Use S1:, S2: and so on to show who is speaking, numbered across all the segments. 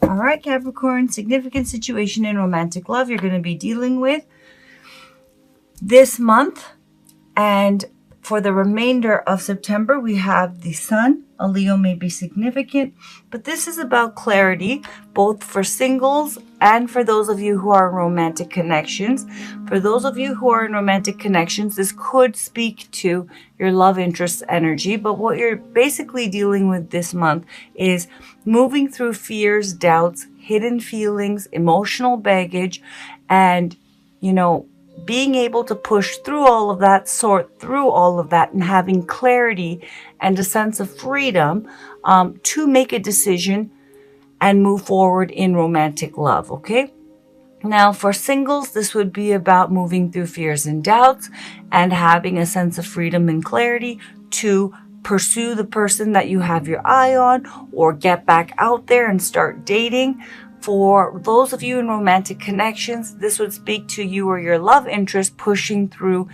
S1: All right, Capricorn, significant situation in romantic love you're going to be dealing with this month. And for the remainder of September, we have the Sun. A Leo may be significant, but this is about clarity, both for singles and for those of you who are in romantic connections. For those of you who are in romantic connections, this could speak to your love interest energy, but what you're basically dealing with this month is moving through fears, doubts, hidden feelings, emotional baggage, and, being able to push through all of that, sort through all of that, and having clarity and a sense of freedom to make a decision and move forward in romantic love, okay? Now, for singles, this would be about moving through fears and doubts and having a sense of freedom and clarity to pursue the person that you have your eye on or get back out there and start dating. For those of you in romantic connections, this would speak to you or your love interest pushing through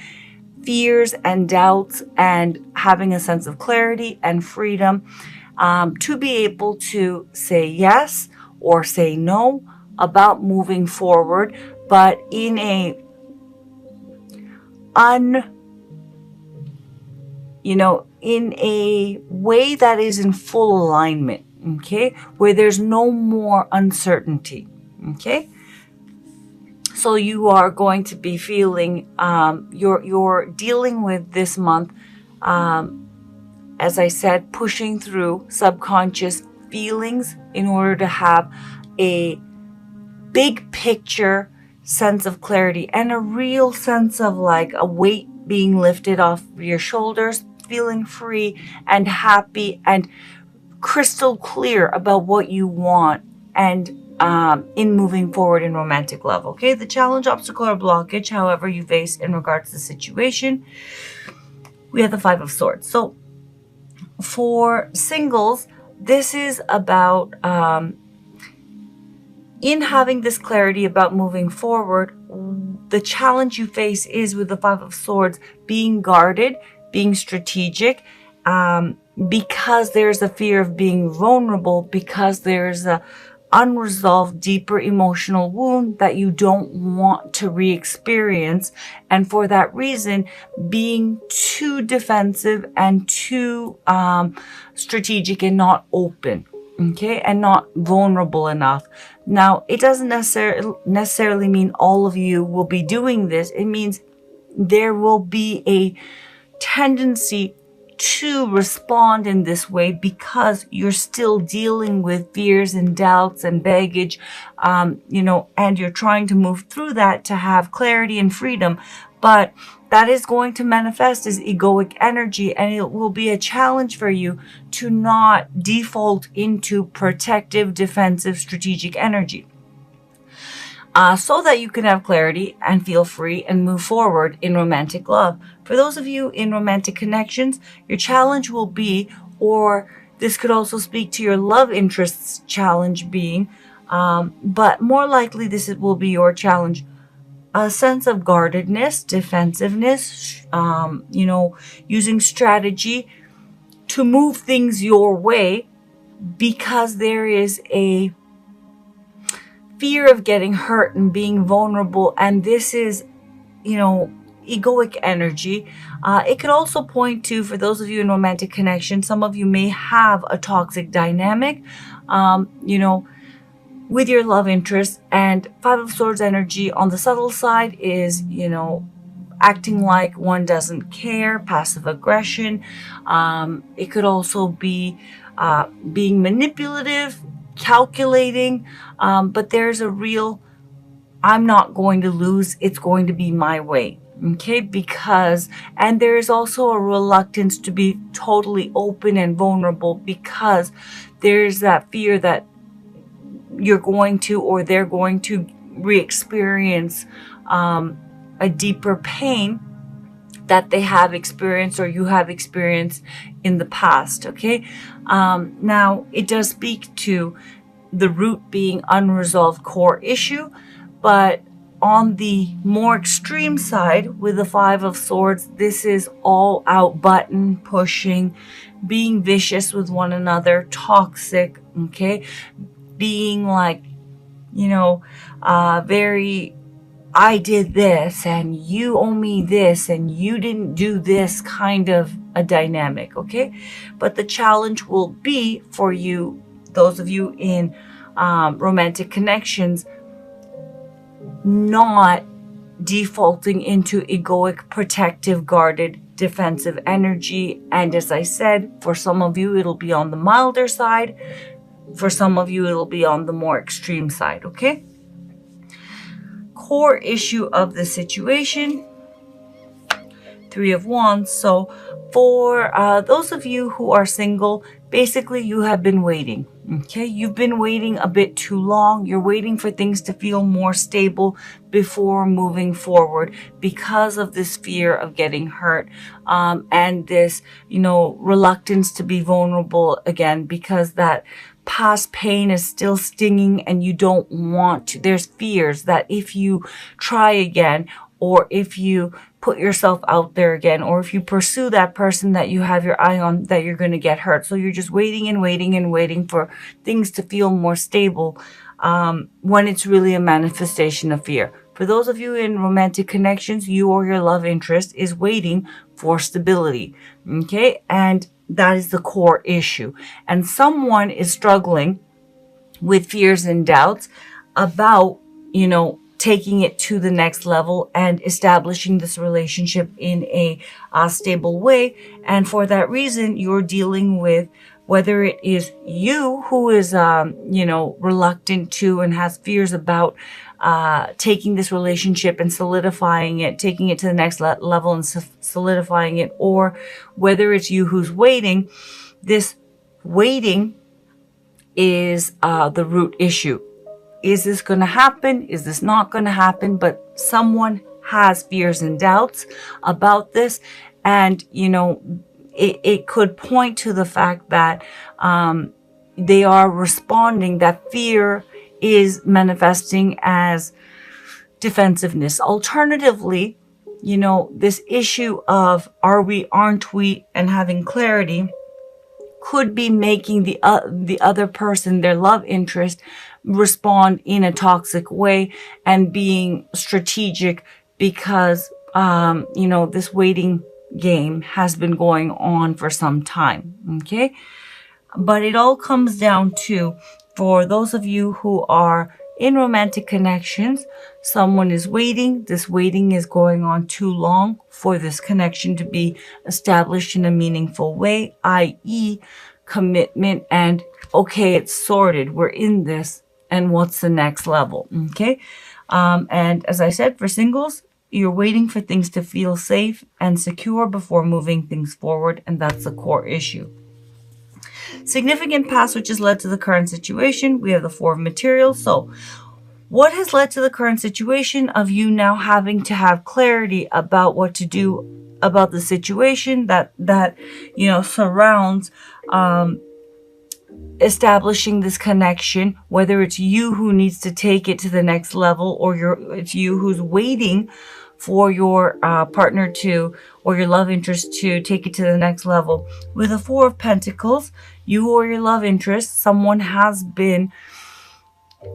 S1: fears and doubts and having a sense of clarity and freedom to be able to say yes or say no about moving forward, but in a in a way that is in full alignment. Okay, where there's no more uncertainty. Okay, so you are going to be feeling you're dealing with this month, as I said, pushing through subconscious feelings in order to have a big picture sense of clarity and a real sense of like a weight being lifted off your shoulders, feeling free and happy and crystal clear about what you want and in moving forward in romantic love. Okay, the challenge, obstacle, or blockage, however you face in regards to the situation, we have the Five of Swords. So for singles, this is about in having this clarity about moving forward. The challenge you face is with the Five of Swords being guarded, being strategic, because there's a fear of being vulnerable, because there's a unresolved, deeper emotional wound that you don't want to re-experience. And for that reason, being too defensive and too strategic and not open, okay, and not vulnerable enough. Now, it doesn't necessarily mean all of you will be doing this. It means there will be a tendency to respond in this way because you're still dealing with fears and doubts and baggage, and you're trying to move through that to have clarity and freedom. But that is going to manifest as egoic energy, and it will be a challenge for you to not default into protective, defensive, strategic energy. So that you can have clarity and feel free and move forward in romantic love. For those of you in romantic connections, your challenge will be, or this could also speak to your love interests challenge being, but more likely this will be your challenge, a sense of guardedness, defensiveness, using strategy to move things your way because there is a fear of getting hurt and being vulnerable, and this is, egoic energy. It could also point to, for those of you in romantic connection, some of you may have a toxic dynamic, with your love interest. And Five of Swords energy on the subtle side is, acting like one doesn't care, passive aggression. It could also be being manipulative, calculating, but there's a real, I'm not going to lose, it's going to be my way. Okay, and there is also a reluctance to be totally open and vulnerable because there's that fear that you're going to, or they're going to re-experience a deeper pain that they have experienced or you have experienced in the past. Okay, now it does speak to the root being unresolved core issue, but on the more extreme side with the Five of Swords, this is all out button pushing, being vicious with one another, toxic, okay, being like, very, I did this and you owe me this and you didn't do this kind of a dynamic, okay? But the challenge will be for you, those of you in romantic connections, not defaulting into egoic, protective, guarded, defensive energy. And as I said, for some of you, it'll be on the milder side. For some of you, it'll be on the more extreme side, okay? Core issue of the situation, Three of Wands. So for those of you who are single, basically you have been waiting, okay? You've been waiting a bit too long. You're waiting for things to feel more stable before moving forward because of this fear of getting hurt, and this, reluctance to be vulnerable again, because that past pain is still stinging and you don't want to. There's fears that if you try again, or if you put yourself out there again, or if you pursue that person that you have your eye on, that you're going to get hurt. So you're just waiting and waiting and waiting for things to feel more stable, when it's really a manifestation of fear. For those of you in romantic connections, you or your love interest is waiting for stability, okay? And that is the core issue. And someone is struggling with fears and doubts about, taking it to the next level and establishing this relationship in a stable way. And for that reason, you're dealing with, whether it is you who is, reluctant to and has fears about taking this relationship and solidifying it, taking it to the next level and solidifying it, or whether it's you who's waiting. This waiting is the root issue. Is this going to happen? Is this not going to happen? But someone has fears and doubts about this. And, it could point to the fact that they are responding, that fear is manifesting as defensiveness. Alternatively, this issue of are we, aren't we, and having clarity could be making the other person, their love interest, respond in a toxic way and being strategic because, this waiting game has been going on for some time. Okay. But it all comes down to, for those of you who are in romantic connections, someone is waiting. This waiting is going on too long for this connection to be established in a meaningful way, i.e., commitment and, okay, it's sorted. We're in this. And what's the next level? Okay. And as I said, for singles, you're waiting for things to feel safe and secure before moving things forward. And that's the core issue. Significant past, which has led to the current situation. We have the Four of Materials. So what has led to the current situation of you now having to have clarity about what to do about the situation that surrounds establishing this connection, whether it's you who needs to take it to the next level, or it's you who's waiting for your partner to, or your love interest to take it to the next level. With the Four of Pentacles, you or your love interest, someone has been,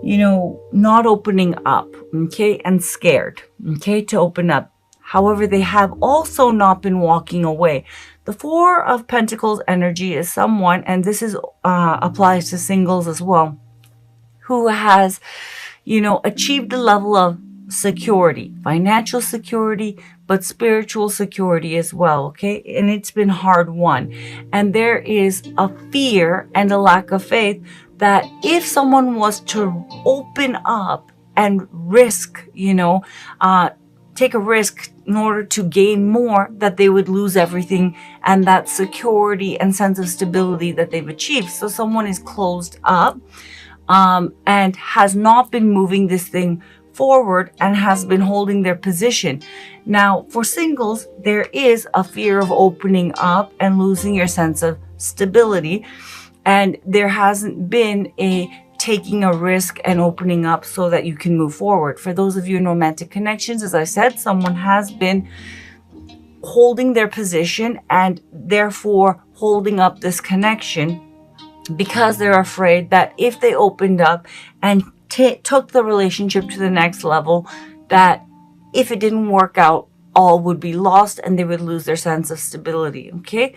S1: not opening up, okay, and scared, okay, to open up. However, they have also not been walking away. The Four of Pentacles energy is someone, and this is applies to singles as well, who has, achieved a level of security, financial security, but spiritual security as well, okay? And it's been hard won. And there is a fear and a lack of faith that if someone was to open up and risk, take a risk in order to gain more, that they would lose everything and that security and sense of stability that they've achieved. So someone is closed up and has not been moving this thing forward and has been holding their position. Now, for singles, there is a fear of opening up and losing your sense of stability. And there hasn't been a taking a risk and opening up so that you can move forward. For those of you in romantic connections, as I said, someone has been holding their position and therefore holding up this connection because they're afraid that if they opened up and took the relationship to the next level, that if it didn't work out, all would be lost and they would lose their sense of stability. Okay.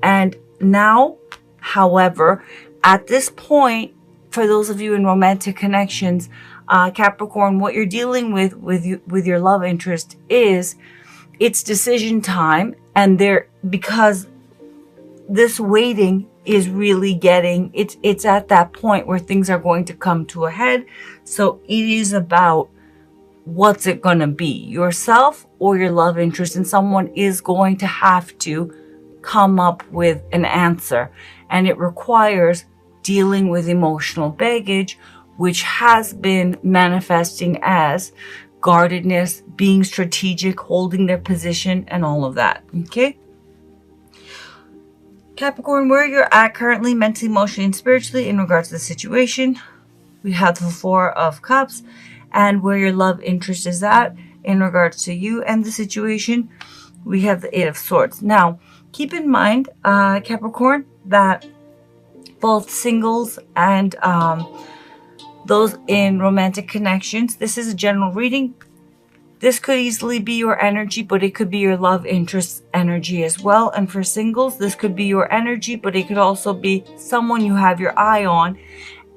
S1: And now, however, at this point, for those of you in romantic connections, Capricorn, what you're dealing with your love interest is it's decision time, and because this waiting is really getting, it's at that point where things are going to come to a head. So it is about what's it going to be, yourself or your love interest, and someone is going to have to come up with an answer, and it requires dealing with emotional baggage, which has been manifesting as guardedness, being strategic, holding their position, and all of that. Okay, Capricorn, where you're at currently, mentally, emotionally, and spiritually in regards to the situation, we have the Four of Cups. And where your love interest is at in regards to you and the situation, we have the Eight of Swords. Now, keep in mind, Capricorn, that both singles and those in romantic connections, this is a general reading. This could easily be your energy, but it could be your love interest energy as well. And for singles, this could be your energy, but it could also be someone you have your eye on,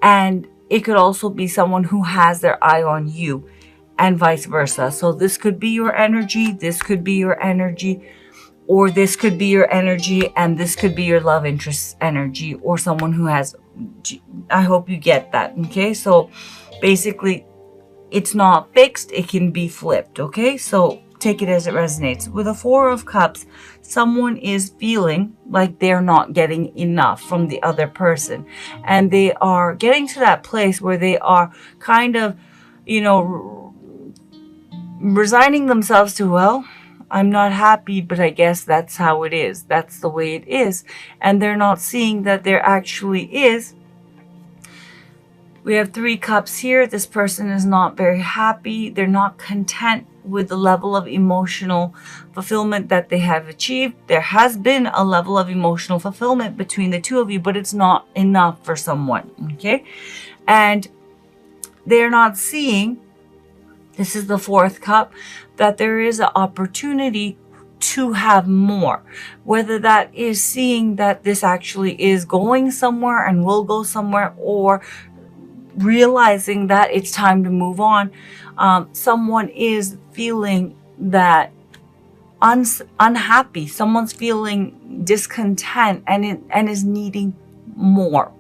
S1: and it could also be someone who has their eye on you, and vice versa. So this could be your energy, this could be your energy, or this could be your energy, and this could be your love interest energy, or someone who has, I hope you get that, okay? So basically, it's not fixed, it can be flipped, okay? So take it as it resonates. With a Four of Cups, someone is feeling like they're not getting enough from the other person. And they are getting to that place where they are kind of, resigning themselves to, well, I'm not happy, but I guess that's how it is. That's the way it is. And they're not seeing that there actually is. We have Three Cups here. This person is not very happy. They're not content with the level of emotional fulfillment that they have achieved. There has been a level of emotional fulfillment between the two of you, but it's not enough for someone, okay? And they're not seeing, this is the Fourth Cup, that there is an opportunity to have more. Whether that is seeing that this actually is going somewhere and will go somewhere, or realizing that it's time to move on. Someone is feeling that unhappy. Someone's feeling discontent and is needing more.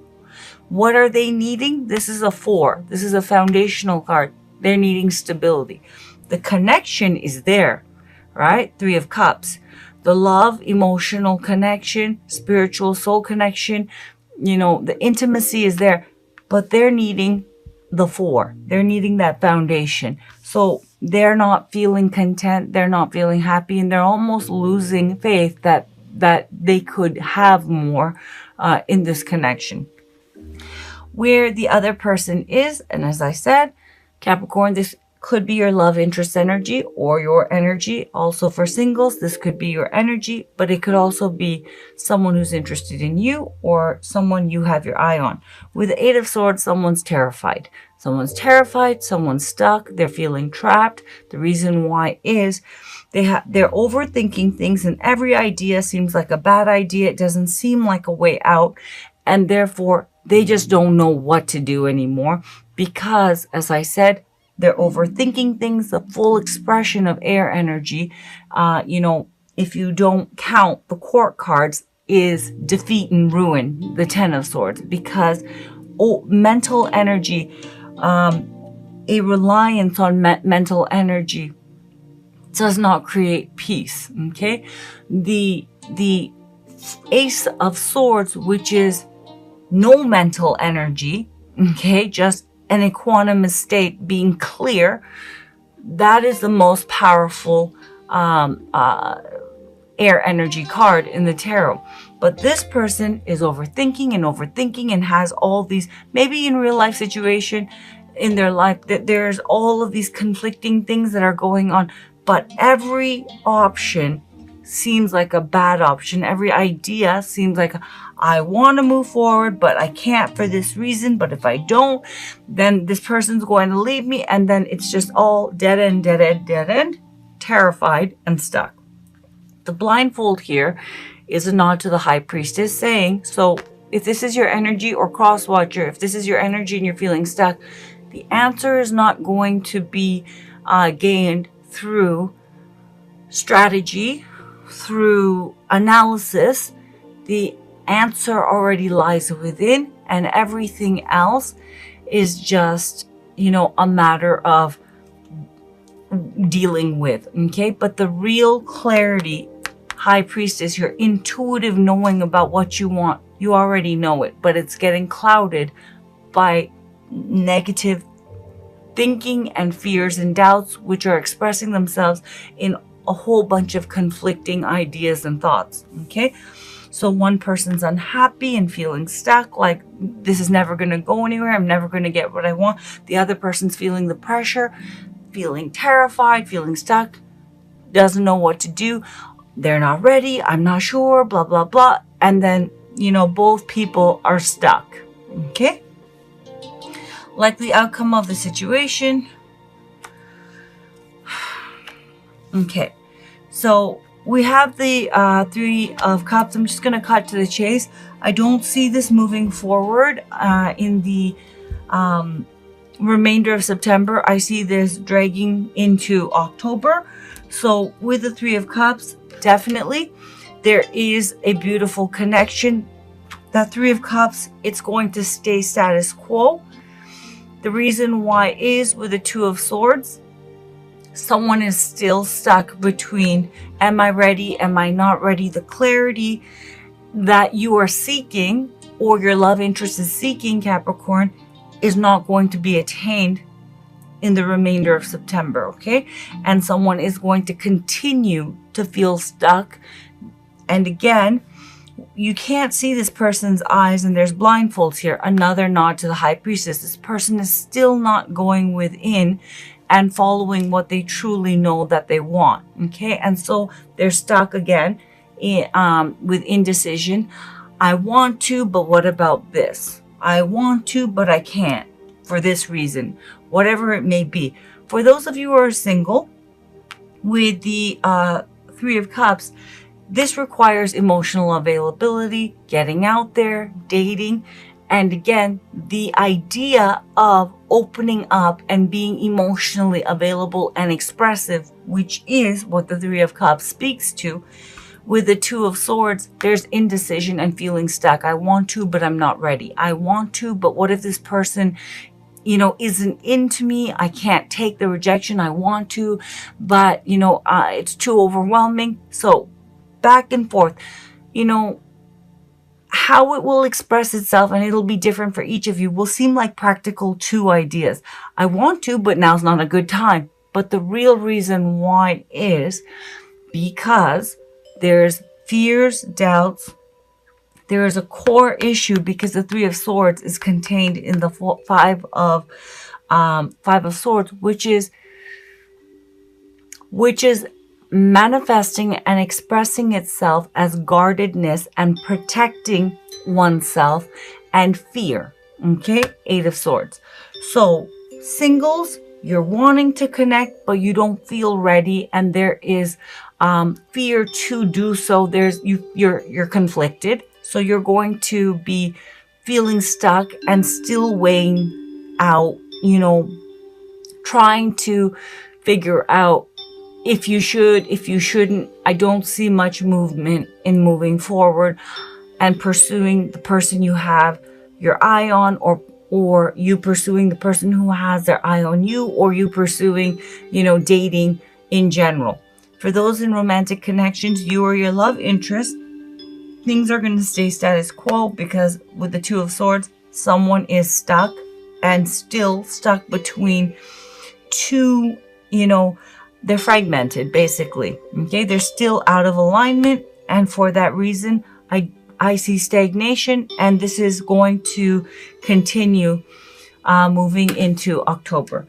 S1: What are they needing? This is a Four. This is a foundational card. They're needing stability. The connection is there, right? Three of Cups. The love, emotional connection, spiritual soul connection, the intimacy is there. But they're needing the Four. They're needing that foundation. So they're not feeling content. They're not feeling happy. And they're almost losing faith that they could have more in this connection. Where the other person is, and as I said, Capricorn, this could be your love interest energy or your energy. Also for singles, this could be your energy, but it could also be someone who's interested in you or someone you have your eye on. With the Eight of Swords, someone's terrified. Someone's terrified, someone's stuck, they're feeling trapped. The reason why is they're overthinking things, and every idea seems like a bad idea. It doesn't seem like a way out, and therefore they just don't know what to do anymore because, as I said, they're overthinking things. The full expression of air energy, if you don't count the court cards, is defeat and ruin, the Ten of Swords, because mental energy, a reliance on mental energy does not create peace, okay? The Ace of Swords, which is no mental energy, okay, just an equanimous state, being clear, that is the most powerful air energy card in the tarot. But this person is overthinking and has all these, maybe in real life situation in their life, that there's all of these conflicting things that are going on, but every option seems like a bad option. Every idea seems like I want to move forward, but I can't for this reason. But if I don't, then this person's going to leave me. And then it's just all dead end, dead end, dead end, terrified and stuck. The blindfold here is a nod to the High Priestess saying, so if this is your energy, or cross watcher, if this is your energy and you're feeling stuck, the answer is not going to be gained through strategy, through analysis. The answer already lies within, and everything else is just, a matter of dealing with. Okay, but the real clarity, High Priestess, your intuitive knowing about what you want, you already know it, but it's getting clouded by negative thinking and fears and doubts, which are expressing themselves in a whole bunch of conflicting ideas and thoughts. Okay, so one person's unhappy and feeling stuck, like this is never going to go anywhere, I'm never going to get what I want. The other person's feeling the pressure, feeling terrified, feeling stuck, doesn't know what to do. They're not ready, I'm not sure, blah, blah, blah. And then, both people are stuck. Okay? Likely outcome of the situation. Okay. So we have the Three of Cups. I'm just going to cut to the chase. I don't see this moving forward in the remainder of September. I see this dragging into October. So with the Three of Cups, definitely there is a beautiful connection. That Three of Cups, it's going to stay status quo. The reason why is with the Two of Swords, someone is still stuck between, am I ready, am I not ready? The clarity that you are seeking, or your love interest is seeking, Capricorn, is not going to be attained in the remainder of September, okay? And someone is going to continue to feel stuck. And again, you can't see this person's eyes, and there's blindfolds here. Another nod to the High Priestess. This person is still not going within and following what they truly know that they want, okay? And so they're stuck again with indecision. I want to, but what about this? I want to, but I can't for this reason, whatever it may be. For those of you who are single, with the Three of Cups, this requires emotional availability, getting out there, dating, and again, the idea of opening up and being emotionally available and expressive, which is what the Three of Cups speaks to. With the Two of Swords, there's indecision and feeling stuck. I want to, but I'm not ready. I want to, but what if this person, isn't into me? I can't take the rejection. I want to, but, it's too overwhelming. So back and forth, how it will express itself, and it'll be different for each of you, will seem like practical two ideas. I want to, but now's not a good time. But the real reason why is because there's fears, doubts. There is a core issue because the Three of Swords is contained in the Five of Swords, which is manifesting and expressing itself as guardedness and protecting oneself and fear. Okay, Eight of Swords. So singles, you're wanting to connect, but you don't feel ready, and there is fear to do so. You're conflicted, so you're going to be feeling stuck and still weighing out, trying to figure out if you should, if you shouldn't. I don't see much movement in moving forward and pursuing the person you have your eye on, or you pursuing the person who has their eye on you, or you pursuing, dating in general. For those in romantic connections, you or your love interest, things are going to stay status quo because with the Two of Swords, someone is stuck and still stuck between two, they're fragmented, basically. Okay, they're still out of alignment, and for that reason, I see stagnation, and this is going to continue moving into October.